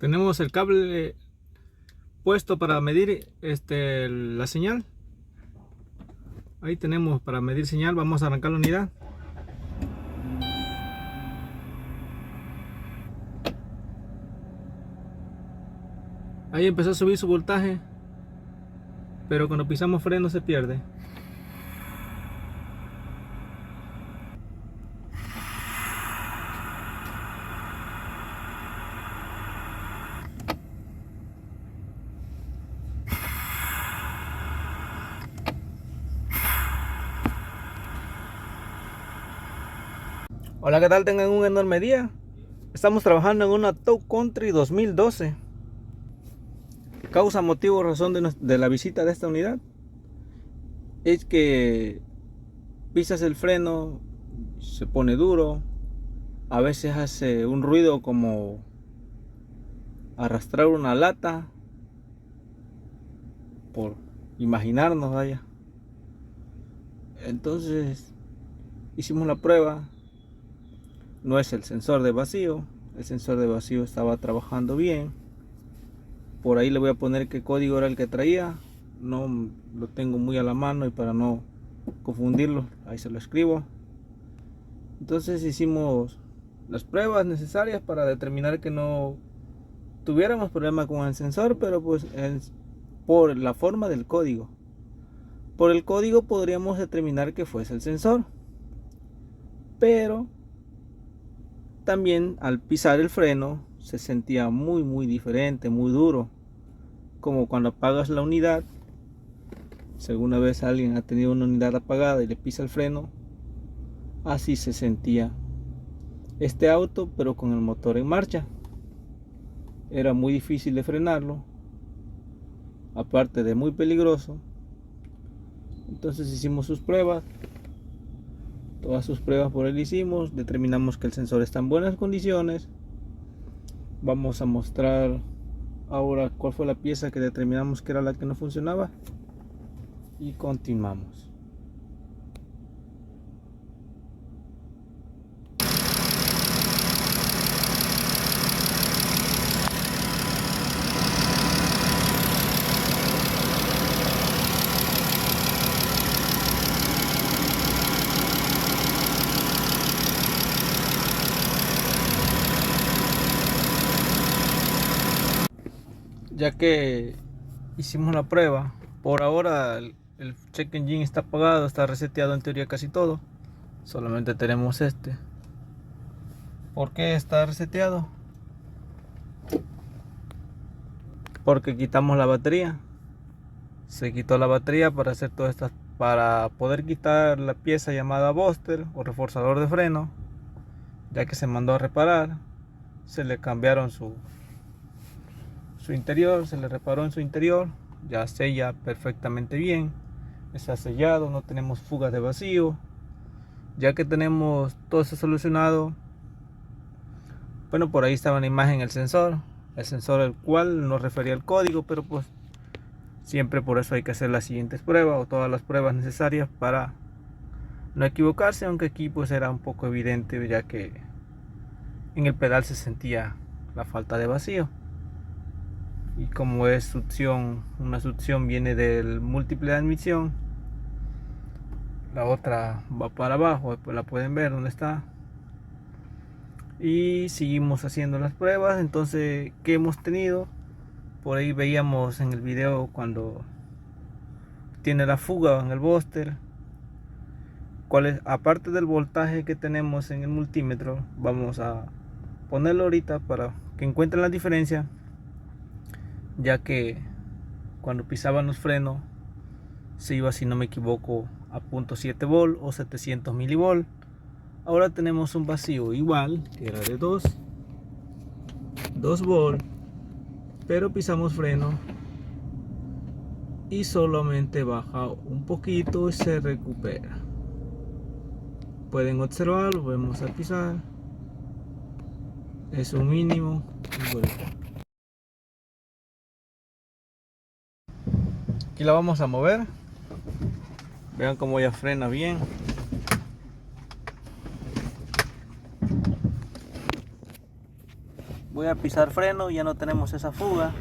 Tenemos el cable puesto para medir la señal. Ahí tenemos para medir señal. Vamos a arrancar la unidad. Ahí empezó a subir su voltaje, pero cuando pisamos freno se pierde. Hola, ¿qué tal? Tengan un enorme día. Estamos trabajando en una Tow Country 2012. Causa, motivo, razón de la visita de esta unidad es que pisas el freno, se pone duro, a veces hace un ruido como arrastrar una lata, por imaginarnos, vaya. Entonces hicimos la prueba. No es el sensor de vacío, el sensor de vacío estaba trabajando bien. Por ahí le voy a poner qué código era el que traía, no lo tengo muy a la mano y para no confundirlo, ahí se lo escribo. Entonces hicimos las pruebas necesarias para determinar que no tuviéramos problema con el sensor, pero pues por la forma del código. Por el código podríamos determinar que fuese el sensor, pero también al pisar el freno se sentía muy diferente, muy duro, como cuando apagas la unidad. Si alguna vez alguien ha tenido una unidad apagada y le pisa el freno, así se sentía este auto, pero con el motor en marcha. Era muy difícil de frenarlo, aparte de muy peligroso. Entonces hicimos sus pruebas, todas sus pruebas por él hicimos, determinamos que el sensor está en buenas condiciones. Vamos a mostrar ahora cuál fue la pieza que determinamos que era la que no funcionaba y continuamos. Ya que hicimos la prueba, por ahora el check engine está apagado, está reseteado en teoría casi todo. Solamente tenemos este. ¿Por qué está reseteado? Porque quitamos la batería. Se quitó la batería para hacer todas estas, para poder quitar la pieza llamada booster o reforzador de freno, ya que se mandó a reparar. Se le cambiaron su interior, se le reparó en su interior, ya sella perfectamente bien, está sellado, no tenemos fugas de vacío. Ya que tenemos todo eso solucionado, bueno, por ahí estaba en la imagen el sensor el cual nos refería al código, pero pues siempre por eso hay que hacer las siguientes pruebas o todas las pruebas necesarias para no equivocarse, aunque aquí pues era un poco evidente, ya que en el pedal se sentía la falta de vacío. Y como es succión, una succión viene del múltiple de admisión, la otra va para abajo, pues la pueden ver dónde está. Y seguimos haciendo las pruebas. Entonces, ¿qué hemos tenido? Por ahí veíamos en el video cuando tiene la fuga en el booster. ¿Cuál es? Aparte del voltaje que tenemos en el multímetro, vamos a ponerlo ahorita para que encuentren la diferencia, ya que cuando pisaban los frenos se iba, si no me equivoco, a 0.7 volt o 700 milivolt. Ahora tenemos un vacío igual, que era de 2 volt, pero pisamos freno y solamente baja un poquito y se recupera. Pueden observar, lo vamos a pisar, es un mínimo. Aquí la vamos a mover, vean cómo ya frena bien. Voy a pisar freno, ya no tenemos esa fuga.